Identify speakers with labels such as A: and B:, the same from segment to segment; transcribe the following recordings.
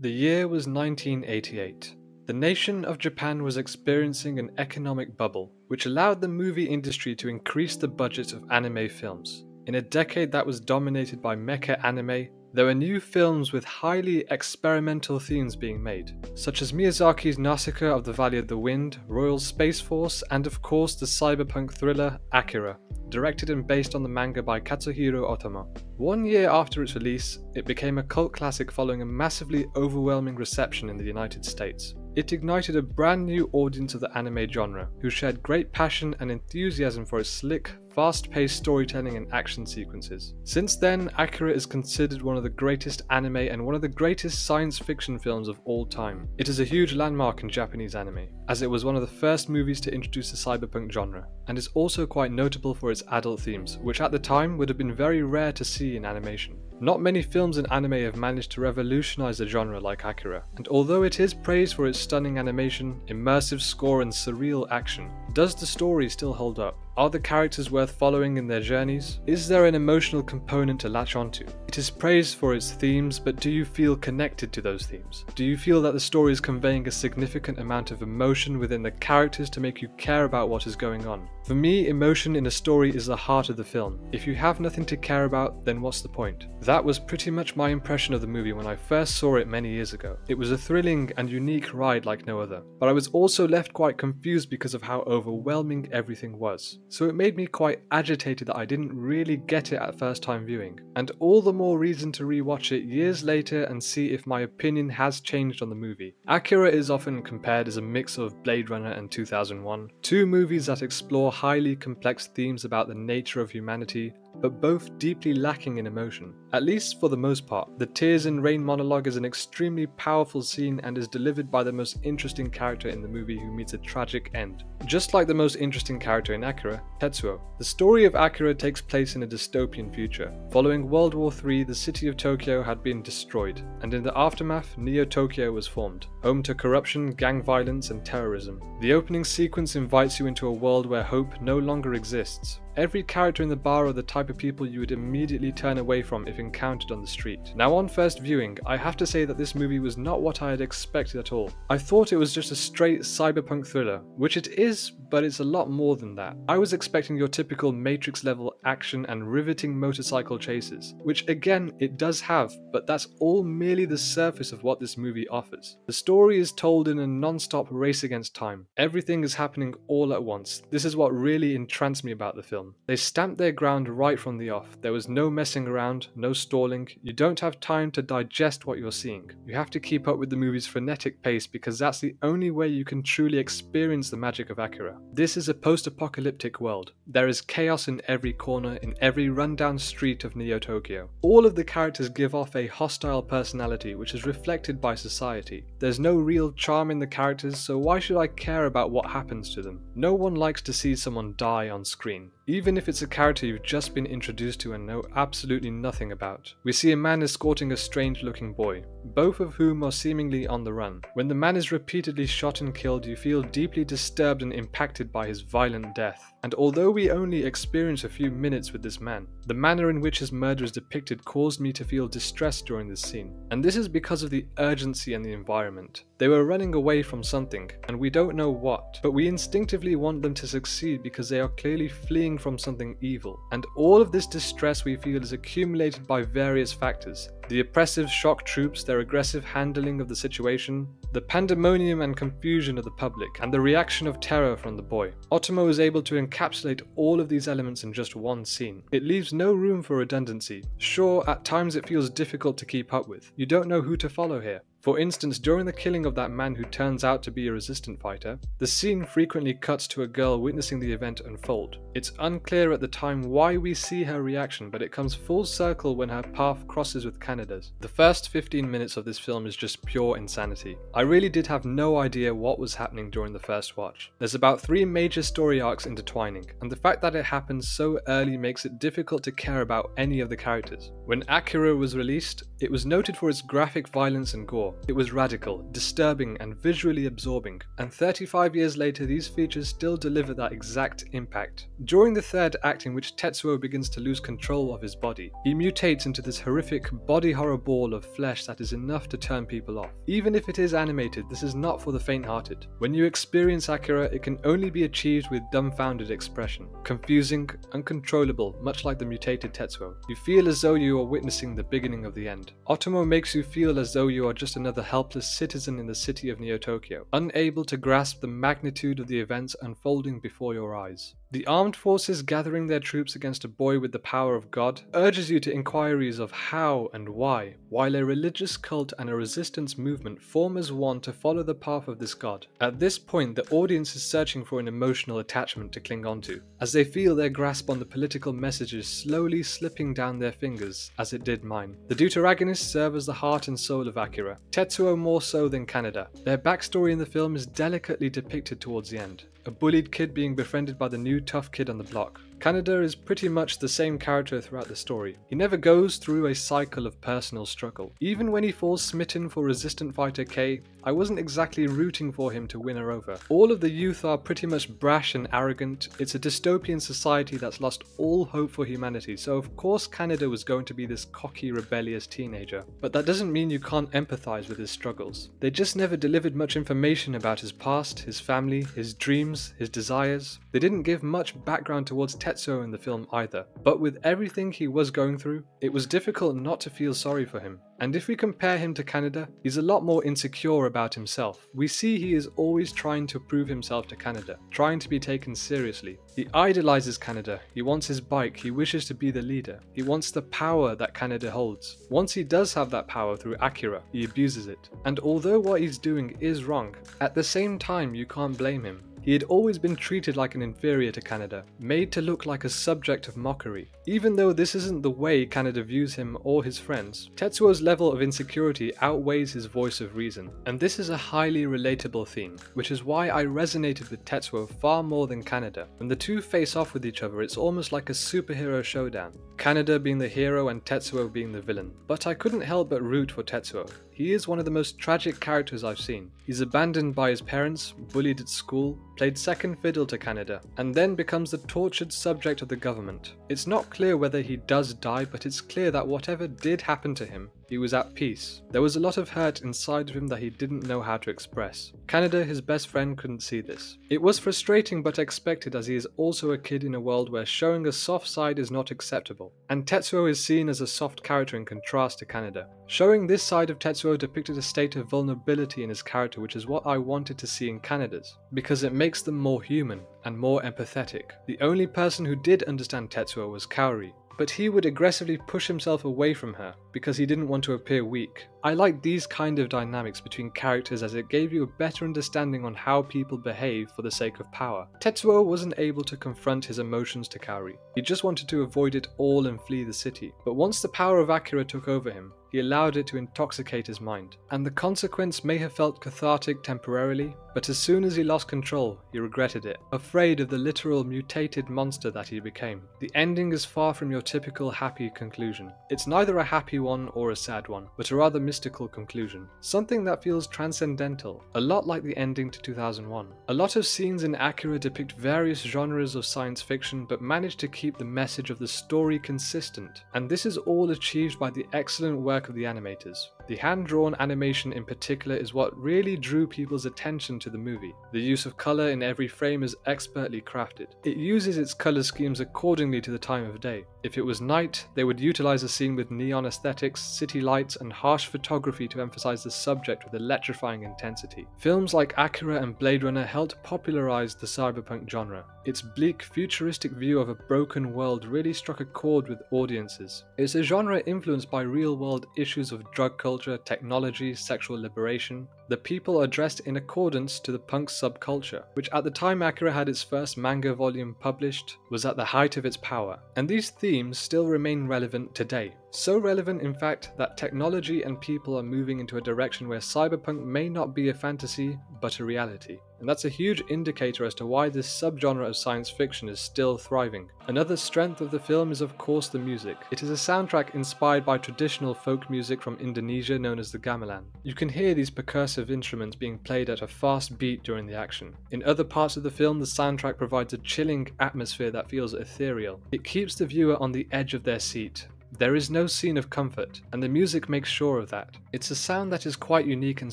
A: The year was 1988. The nation of Japan was experiencing an economic bubble, which allowed the movie industry to increase the budget of anime films. In a decade that was dominated by mecha anime, there were new films with highly experimental themes being made, such as Miyazaki's Nausicaa of the Valley of the Wind, Royal Space Force, and of course the cyberpunk thriller Akira, directed and based on the manga by Katsuhiro Otomo. 1 year after its release, it became a cult classic following a massively overwhelming reception in the United States. It ignited a brand new audience of the anime genre, who shared great passion and enthusiasm for its slick, fast-paced storytelling and action sequences. Since then, Akira is considered one of the greatest anime and one of the greatest science fiction films of all time. It is a huge landmark in Japanese anime, as it was one of the first movies to introduce the cyberpunk genre, and is also quite notable for its adult themes, which at the time would have been very rare to see in animation. Not many films and anime have managed to revolutionize the genre like Akira, and although it is praised for its stunning animation, immersive score and surreal action, does the story still hold up? Are the characters worth following in their journeys? Is there an emotional component to latch onto? It is praised for its themes, but do you feel connected to those themes? Do you feel that the story is conveying a significant amount of emotion within the characters to make you care about what is going on? For me, emotion in a story is the heart of the film. If you have nothing to care about, then what's the point? That was pretty much my impression of the movie when I first saw it many years ago. It was a thrilling and unique ride like no other, but I was also left quite confused because of how overwhelming everything was. So it made me quite agitated that I didn't really get it at first time viewing, and all the more reason to rewatch it years later and see if my opinion has changed on the movie. Akira is often compared as a mix of Blade Runner and 2001, two movies that explore highly complex themes about the nature of humanity, but both deeply lacking in emotion. At least for the most part. The Tears in Rain monologue is an extremely powerful scene and is delivered by the most interesting character in the movie who meets a tragic end. Just like the most interesting character in Akira, Tetsuo. The story of Akira takes place in a dystopian future. Following World War III, the city of Tokyo had been destroyed, and in the aftermath, Neo-Tokyo was formed, home to corruption, gang violence, and terrorism. The opening sequence invites you into a world where hope no longer exists. Every character in the bar are the type of people you would immediately turn away from if encountered on the street. Now on first viewing, I have to say that this movie was not what I had expected at all. I thought it was just a straight cyberpunk thriller, which it is, but it's a lot more than that. I was expecting your typical Matrix level action and riveting motorcycle chases, which again it does have, but that's all merely the surface of what this movie offers. The story is told in a non-stop race against time. Everything is happening all at once. This is what really entranced me about the film. They stamped their ground right from the off. There was no messing around, no stalling. You don't have time to digest what you're seeing. You have to keep up with the movie's frenetic pace because that's the only way you can truly experience the magic of Akira. This is a post-apocalyptic world. There is chaos in every corner, in every rundown street of Neo-Tokyo. All of the characters give off a hostile personality which is reflected by society. There's no real charm in the characters, so why should I care about what happens to them? No one likes to see someone die on screen, even if it's a character you've just been introduced to and know absolutely nothing about. We see a man escorting a strange looking boy, both of whom are seemingly on the run. When the man is repeatedly shot and killed, you feel deeply disturbed and impacted by his violent death. And although we only experience a few minutes with this man, the manner in which his murder is depicted caused me to feel distressed during this scene. And this is because of the urgency and the environment. They were running away from something, and we don't know what, but we instinctively want them to succeed because they are clearly fleeing from something evil. And all of this distress we feel is accumulated by various factors. The oppressive shock troops, their aggressive handling of the situation, the pandemonium and confusion of the public, and the reaction of terror from the boy. Otomo is able to encapsulate all of these elements in just one scene. It leaves no room for redundancy. Sure, at times it feels difficult to keep up with. You don't know who to follow here. For instance, during the killing of that man who turns out to be a resistant fighter, the scene frequently cuts to a girl witnessing the event unfold. It's unclear at the time why we see her reaction, but it comes full circle when her path crosses with Kanada's. The first 15 minutes of this film is just pure insanity. I really did have no idea what was happening during the first watch. There's about 3 major story arcs intertwining, and the fact that it happens so early makes it difficult to care about any of the characters. When Akira was released, it was noted for its graphic violence and gore. It was radical, disturbing, and visually absorbing, and 35 years later these features still deliver that exact impact. During the third act, in which Tetsuo begins to lose control of his body, he mutates into this horrific, body body horror ball of flesh that is enough to turn people off. Even if it is animated, this is not for the faint-hearted. When you experience Akira, it can only be achieved with dumbfounded expression. Confusing, uncontrollable, much like the mutated Tetsuo. You feel as though you are witnessing the beginning of the end. Otomo makes you feel as though you are just another helpless citizen in the city of Neo-Tokyo, unable to grasp the magnitude of the events unfolding before your eyes. The armed forces gathering their troops against a boy with the power of God urges you to inquiries of how and why, while a religious cult and a resistance movement form as one to follow the path of this God. At this point, the audience is searching for an emotional attachment to cling onto, as they feel their grasp on the political messages slowly slipping down their fingers, as it did mine. The deuteragonists serve as the heart and soul of Akira, Tetsuo more so than Kaneda. Their backstory in the film is delicately depicted towards the end. A bullied kid being befriended by the new tough kid on the block. Kaneda is pretty much the same character throughout the story. He never goes through a cycle of personal struggle. Even when he falls smitten for resistant fighter K, I wasn't exactly rooting for him to win her over. All of the youth are pretty much brash and arrogant. It's a dystopian society that's lost all hope for humanity, so of course Kaneda was going to be this cocky, rebellious teenager. But that doesn't mean you can't empathize with his struggles. They just never delivered much information about his past, his family, his dreams, his desires. They didn't give much background towards Tetsuo in the film either, but with everything he was going through, it was difficult not to feel sorry for him. And if we compare him to Kaneda, he's a lot more insecure about himself. We see he is always trying to prove himself to Kaneda, trying to be taken seriously. He idolizes Kaneda, he wants his bike, he wishes to be the leader. He wants the power that Kaneda holds. Once he does have that power through Akira, he abuses it. And although what he's doing is wrong, at the same time you can't blame him. He had always been treated like an inferior to Kaneda, made to look like a subject of mockery. Even though this isn't the way Kaneda views him or his friends, Tetsuo's level of insecurity outweighs his voice of reason. And this is a highly relatable theme, which is why I resonated with Tetsuo far more than Kaneda. When the two face off with each other, it's almost like a superhero showdown. Kaneda being the hero and Tetsuo being the villain. But I couldn't help but root for Tetsuo. He is one of the most tragic characters I've seen. He's abandoned by his parents, bullied at school, played second fiddle to Kaneda, and then becomes the tortured subject of the government. It's not clear whether he does die, but it's clear that whatever did happen to him, he was at peace. There was a lot of hurt inside of him that he didn't know how to express. Kaneda, his best friend, couldn't see this. It was frustrating but expected, as he is also a kid in a world where showing a soft side is not acceptable. And Tetsuo is seen as a soft character in contrast to Kaneda. Showing this side of Tetsuo depicted a state of vulnerability in his character, which is what I wanted to see in Kaneda's, because it makes them more human and more empathetic. The only person who did understand Tetsuo was Kaori, but he would aggressively push himself away from her because he didn't want to appear weak. I liked these kind of dynamics between characters, as it gave you a better understanding on how people behave for the sake of power. Tetsuo wasn't able to confront his emotions to Kaori. He just wanted to avoid it all and flee the city. But once the power of Akira took over him, he allowed it to intoxicate his mind, and the consequence may have felt cathartic temporarily, but as soon as he lost control, he regretted it, afraid of the literal mutated monster that he became. The ending is far from your typical happy conclusion. It's neither a happy one or a sad one, but a rather mystical conclusion. Something that feels transcendental, a lot like the ending to 2001. A lot of scenes in Akira depict various genres of science fiction, but manage to keep the message of the story consistent, and this is all achieved by the excellent work of the animators. The hand-drawn animation in particular is what really drew people's attention to the movie. The use of colour in every frame is expertly crafted. It uses its colour schemes accordingly to the time of day. If it was night, they would utilise a scene with neon aesthetics, city lights and harsh photography to emphasise the subject with electrifying intensity. Films like Akira and Blade Runner helped popularise the cyberpunk genre. Its bleak, futuristic view of a broken world really struck a chord with audiences. It's a genre influenced by real-world issues of drug culture, technology, sexual liberation. The people are dressed in accordance to the punk subculture, which at the time Akira had its first manga volume published, was at the height of its power. And these themes still remain relevant today. So relevant, in fact, that technology and people are moving into a direction where cyberpunk may not be a fantasy, but a reality. And that's a huge indicator as to why this subgenre of science fiction is still thriving. Another strength of the film is of course the music. It is a soundtrack inspired by traditional folk music from Indonesia known as the gamelan. You can hear these percussive instruments being played at a fast beat during the action. In other parts of the film, the soundtrack provides a chilling atmosphere that feels ethereal. It keeps the viewer on the edge of their seat. There is no scene of comfort, and the music makes sure of that. It's a sound that is quite unique and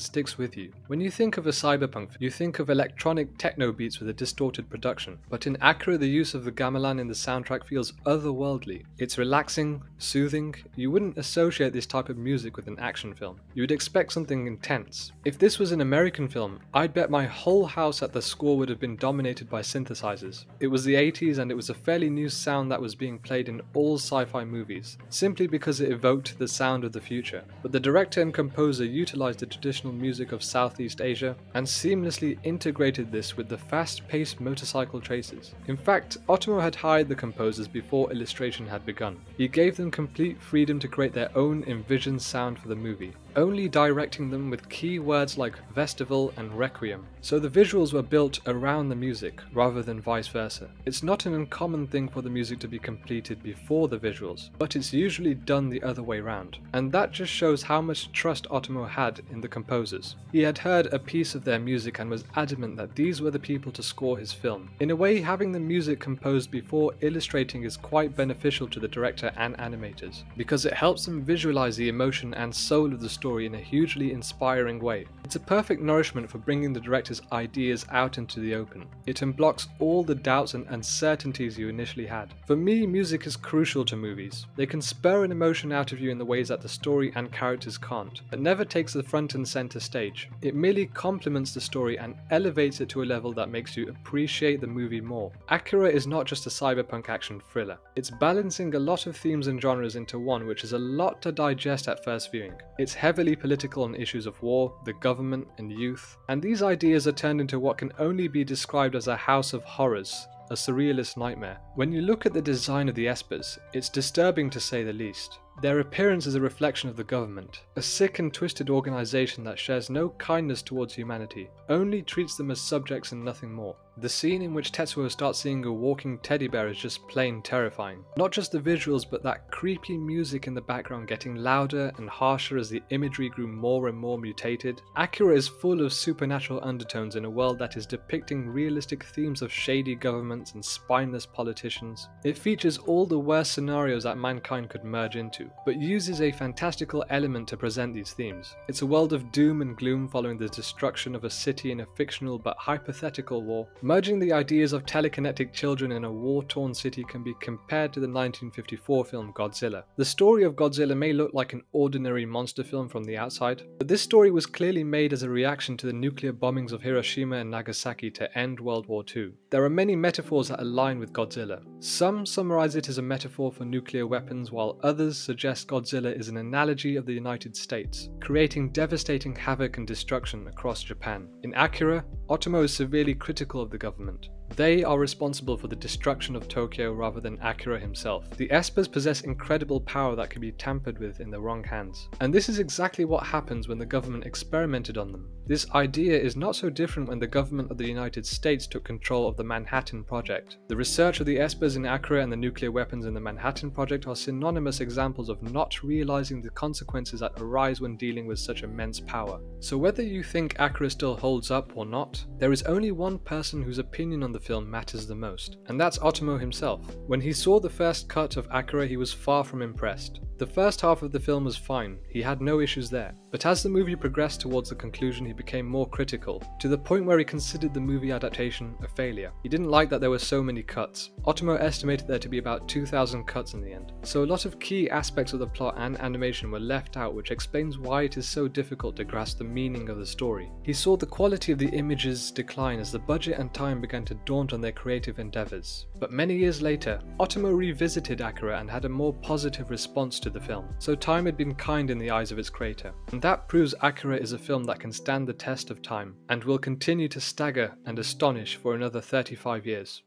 A: sticks with you. When you think of a cyberpunk, you think of electronic techno beats with a distorted production, but in Acura the use of the gamelan in the soundtrack feels otherworldly. It's relaxing, soothing. You wouldn't associate this type of music with an action film. You would expect something intense. If this was an American film, I'd bet my whole house that the score would have been dominated by synthesizers. It was the 80s and it was a fairly new sound that was being played in all sci-fi movies, simply because it evoked the sound of the future. But the director and composer utilized the traditional music of Southeast Asia and seamlessly integrated this with the fast-paced motorcycle chases. In fact, Otomo had hired the composers before illustration had begun. He gave them complete freedom to create their own envisioned sound for the movie, only directing them with key words like festival and requiem, so the visuals were built around the music rather than vice versa. It's not an uncommon thing for the music to be completed before the visuals, but it's usually done the other way round, and that just shows how much trust Otomo had in the composers. He had heard a piece of their music and was adamant that these were the people to score his film. In a way, having the music composed before illustrating is quite beneficial to the director and animators, because it helps them visualize the emotion and soul of the story in a hugely inspiring way. It's a perfect nourishment for bringing the director's ideas out into the open. It unblocks all the doubts and uncertainties you initially had. For me, music is crucial to movies. They can spur an emotion out of you in the ways that the story and characters can't, but never takes the front and center stage. It merely complements the story and elevates it to a level that makes you appreciate the movie more. Akira is not just a cyberpunk action thriller. It's balancing a lot of themes and genres into one, which is a lot to digest at first viewing. It's heavily political on issues of war, the government, and youth, and these ideas are turned into what can only be described as a house of horrors, a surrealist nightmare. When you look at the design of the espers, it's disturbing to say the least. Their appearance is a reflection of the government, a sick and twisted organization that shares no kindness towards humanity, only treats them as subjects and nothing more. The scene in which Tetsuo starts seeing a walking teddy bear is just plain terrifying. Not just the visuals, but that creepy music in the background getting louder and harsher as the imagery grew more and more mutated. Acura is full of supernatural undertones in a world that is depicting realistic themes of shady governments and spineless politicians. It features all the worst scenarios that mankind could merge into, but uses a fantastical element to present these themes. It's a world of doom and gloom following the destruction of a city in a fictional but hypothetical war. Merging the ideas of telekinetic children in a war-torn city can be compared to the 1954 film Godzilla. The story of Godzilla may look like an ordinary monster film from the outside, but this story was clearly made as a reaction to the nuclear bombings of Hiroshima and Nagasaki to end World War II. There are many metaphors that align with Godzilla. Some summarize it as a metaphor for nuclear weapons, while others suggest Godzilla is an analogy of the United States, creating devastating havoc and destruction across Japan. In Akira, Otomo is severely critical of the government. They are responsible for the destruction of Tokyo rather than Akira himself. The espers possess incredible power that can be tampered with in the wrong hands. And this is exactly what happens when the government experimented on them. This idea is not so different when the government of the United States took control of the Manhattan Project. The research of the espers in Akira and the nuclear weapons in the Manhattan Project are synonymous examples of not realizing the consequences that arise when dealing with such immense power. So whether you think Akira still holds up or not, there is only one person whose opinion on the film matters the most, and that's Otomo himself. When he saw the first cut of Akira, he was far from impressed. The first half of the film was fine, he had no issues there, but as the movie progressed towards the conclusion he became more critical, to the point where he considered the movie adaptation a failure. He didn't like that there were so many cuts. Otomo estimated there to be about 2,000 cuts in the end, so a lot of key aspects of the plot and animation were left out, which explains why it is so difficult to grasp the meaning of the story. He saw the quality of the images decline as the budget and time began to daunt on their creative endeavors. But many years later, Otomo revisited Akira and had a more positive response to the film, so time had been kind in the eyes of its creator. And that proves Akira is a film that can stand the test of time, and will continue to stagger and astonish for another 35 years.